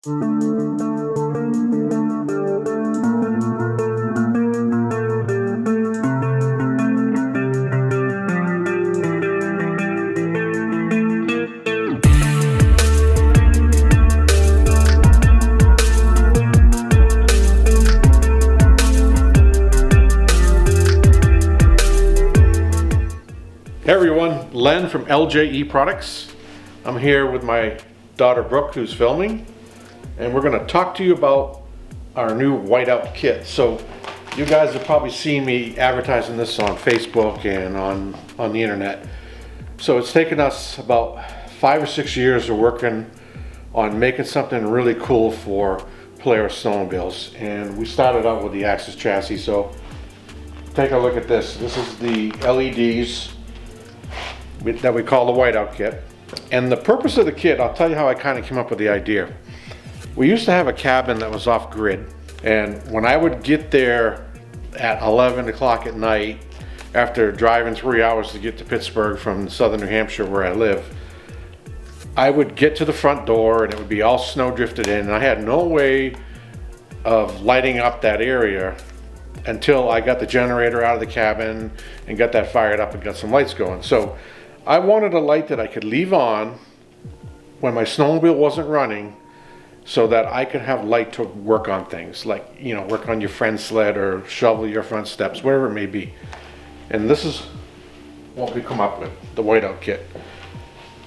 Hey everyone, Len from LJE Products. I'm here with my daughter Brooke, who's filming, and we're going to talk to you about our new WhiteOut kit. So you guys have probably seen me advertising this on Facebook and on the internet. So it's taken us about 5 or 6 years of working on making something really cool for Polaris snowmobiles, and we started out with the AXYS chassis. So take a look at this. This is the LEDs that we call the WhiteOut kit. And the purpose of the kit, I'll tell you how I kind of came up with the idea. We used to have a cabin that was off grid, and when I would get there at 11 o'clock at night after driving 3 hours to get to Pittsburgh from southern New Hampshire where I live, I would get to the front door and it would be all snow drifted in, and I had no way of lighting up that area until I got the generator out of the cabin and got that fired up and got some lights going. So I wanted a light that I could leave on when my snowmobile wasn't running so that I could have light to work on things like, you know, work on your friend's sled or shovel your front steps, whatever it may be. And this is what we come up with, the WhiteOut kit.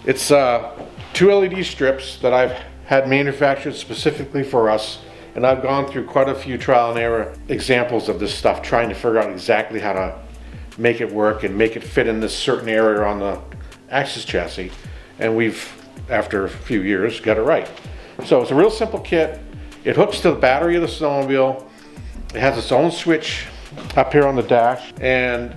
It's 2 LED strips that I've had manufactured specifically for us, and I've gone through quite a few trial and error examples of this stuff, trying to figure out exactly how to make it work and make it fit in this certain area on the AXYS chassis, and we've, after a few years, got it right. So it's a real simple kit. It hooks to the battery of the snowmobile. It has its own switch up here on the dash, and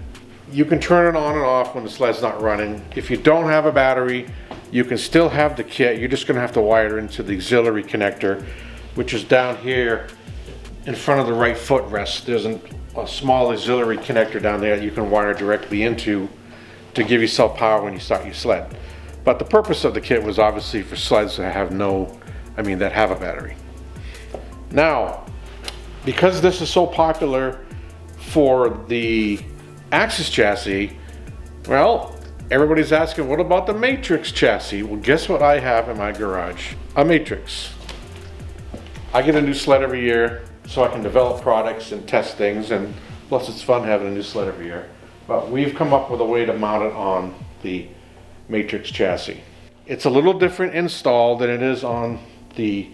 you can turn it on and off when the sled's not running. If you don't have a battery, you can still have the kit. You're just going to have to wire it into the auxiliary connector, which is down here in front of the right footrest. There's a small auxiliary connector down there that you can wire directly into to give yourself power when you start your sled. But the purpose of the kit was obviously for sleds that have that have a battery. Now, because this is so popular for the AXYS chassis, well, everybody's asking, what about the MATRYX chassis? Well, guess what I have in my garage? A MATRYX. I get a new sled every year so I can develop products and test things, and plus it's fun having a new sled every year. But we've come up with a way to mount it on the MATRYX chassis. It's a little different install than it is on the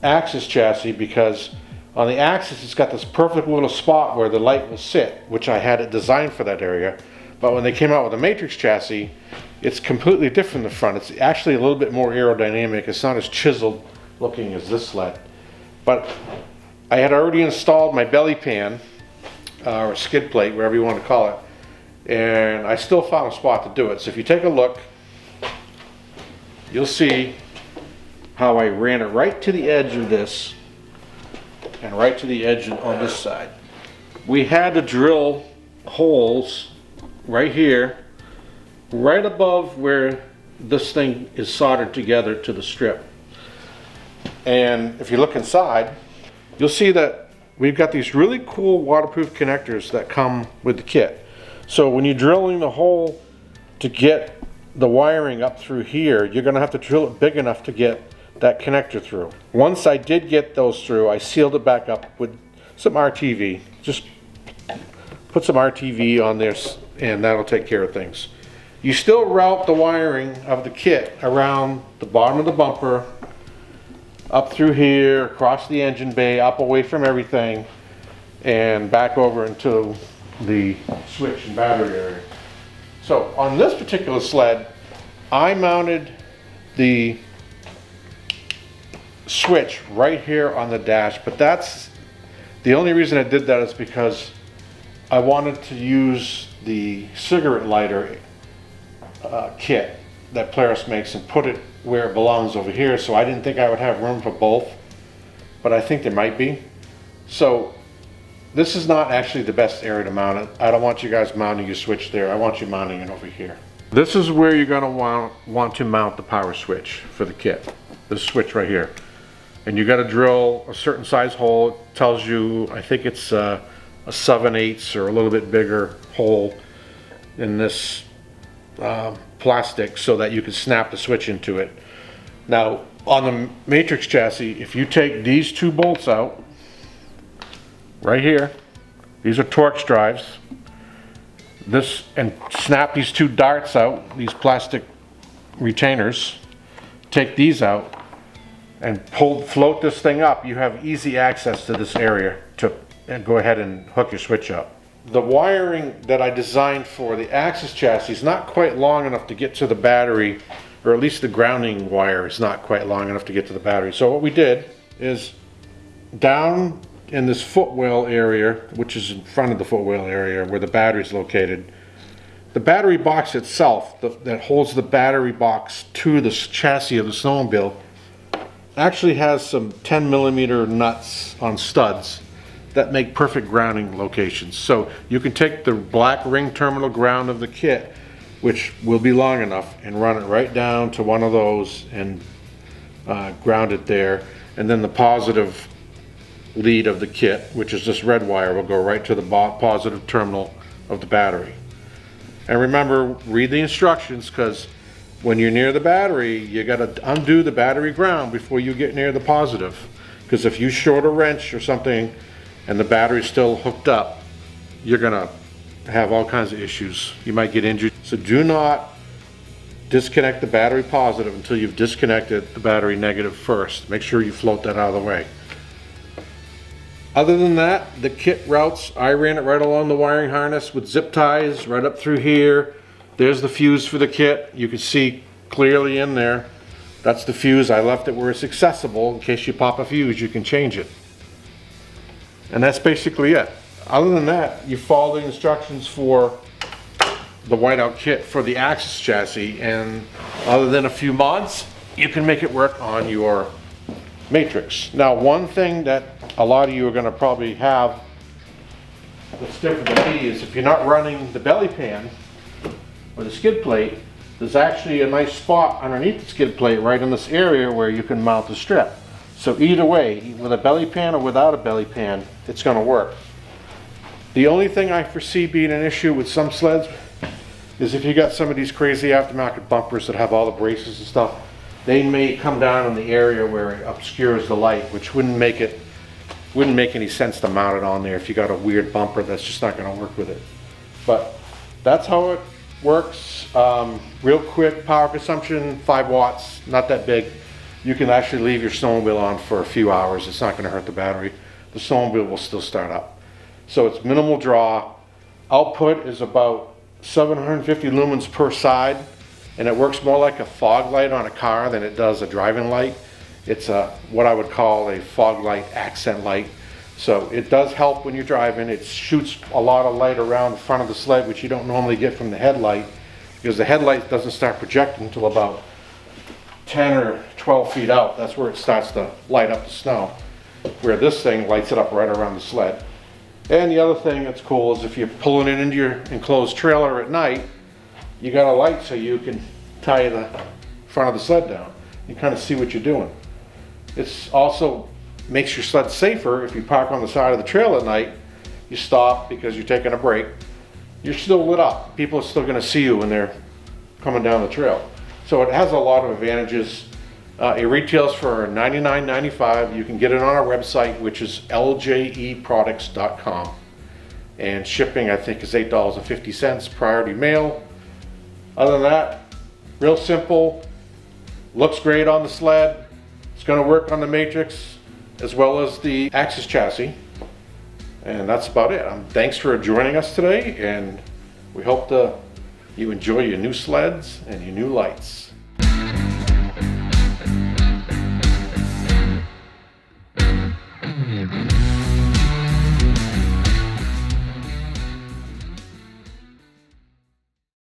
AXYS chassis, because on the AXYS it's got this perfect little spot where the light will sit, which I had it designed for that area. But when they came out with the MATRYX chassis, it's completely different in the front. It's actually a little bit more aerodynamic. It's not as chiseled looking as this sled. But I had already installed my belly pan, or skid plate, whatever you want to call it, and I still found a spot to do it. So if you take a look, you'll see how I ran it right to the edge of this and right to the edge on this side. We had to drill holes right here, right above where this thing is soldered together to the strip. And if you look inside, you'll see that we've got these really cool waterproof connectors that come with the kit. So when you're drilling the hole to get the wiring up through here, you're going to have to drill it big enough to get that connector through. Once I did get those through, I sealed it back up with some RTV. Just put some RTV on there and that'll take care of things. You still route the wiring of the kit around the bottom of the bumper, up through here, across the engine bay, up away from everything, and back over into the switch and battery area. So on this particular sled, I mounted the switch right here on the dash, but that's the only reason I did that is because I wanted to use the cigarette lighter kit that Polaris makes and put it where it belongs over here, so I didn't think I would have room for both, but I think there might be. So this is not actually the best area to mount it. I don't want you guys mounting your switch there. I want you mounting it over here. This is where you're going to want to mount the power switch for the kit. This switch right here. and you got to drill a certain size hole. It tells you, I think it's a 7/8 or a little bit bigger hole in this plastic so that you can snap the switch into it. Now on the MATRYX chassis, if you take these two bolts out right here, these are Torx drives, and snap these two darts out, these plastic retainers, take these out and float this thing up, you have easy access to this area to go ahead and hook your switch up. The wiring that I designed for the AXYS chassis is not quite long enough to get to the battery, or at least the grounding wire is not quite long enough to get to the battery. So what we did is, down in this footwell area, which is in front of the footwell area where the battery is located, the battery box itself that holds the battery box to the chassis of the snowmobile actually has some 10mm nuts on studs that make perfect grounding locations. So you can take the black ring terminal ground of the kit, which will be long enough, and run it right down to one of those and ground it there. And then the positive lead of the kit, which is this red wire, will go right to the positive terminal of the battery. And remember, read the instructions, because when you're near the battery, you got to undo the battery ground before you get near the positive. Because if you short a wrench or something and the battery's still hooked up, you're gonna have all kinds of issues. You might get injured. So do not disconnect the battery positive until you've disconnected the battery negative first. Make sure you float that out of the way. Other than that, the kit routes, I ran it right along the wiring harness with zip ties right up through here. There's the fuse for the kit. You can see clearly in there. That's the fuse. I left it where it's accessible. In case you pop a fuse, you can change it. And that's basically it. Other than that, you follow the instructions for the WhiteOut kit for the AXYS chassis, and other than a few mods, you can make it work on your MATRYX. Now, one thing that a lot of you are going to probably have that's different than me is, if you're not running the belly pan or the skid plate, there's actually a nice spot underneath the skid plate right in this area where you can mount the strip. So either way, with a belly pan or without a belly pan, it's going to work. The only thing I foresee being an issue with some sleds is if you got some of these crazy aftermarket bumpers that have all the braces and stuff, they may come down in the area where it obscures the light, which wouldn't make any sense to mount it on there if you got a weird bumper that's just not going to work with it. But that's how it works. Real quick, power consumption, 5 watts, not that big. You can actually leave your snowmobile on for a few hours. It's not going to hurt the battery. The snowmobile will still start up. So it's minimal draw. Output is about 750 lumens per side, and it works more like a fog light on a car than it does a driving light. It's what I would call a fog light accent light. So it does help when you're driving. It shoots a lot of light around the front of the sled, which you don't normally get from the headlight, because the headlight doesn't start projecting until about 10 or 12 feet out. That's where it starts to light up the snow, where this thing lights it up right around the sled. And the other thing that's cool is if you're pulling it into your enclosed trailer at night, you got a light so you can tie the front of the sled down. You kind of see what you're doing. It's also makes your sled safer. If you park on the side of the trail at night, you stop because you're taking a break, you're still lit up. People are still going to see you when they're coming down the trail. So it has a lot of advantages. It retails for $99.95. You can get it on our website, which is LJEProducts.com. And shipping, I think, is $8.50, priority mail. Other than that, real simple. Looks great on the sled. It's going to work on the MATRYX as well as the AXYS chassis. And that's about it. Thanks for joining us today, and we hope you enjoy your new sleds and your new lights.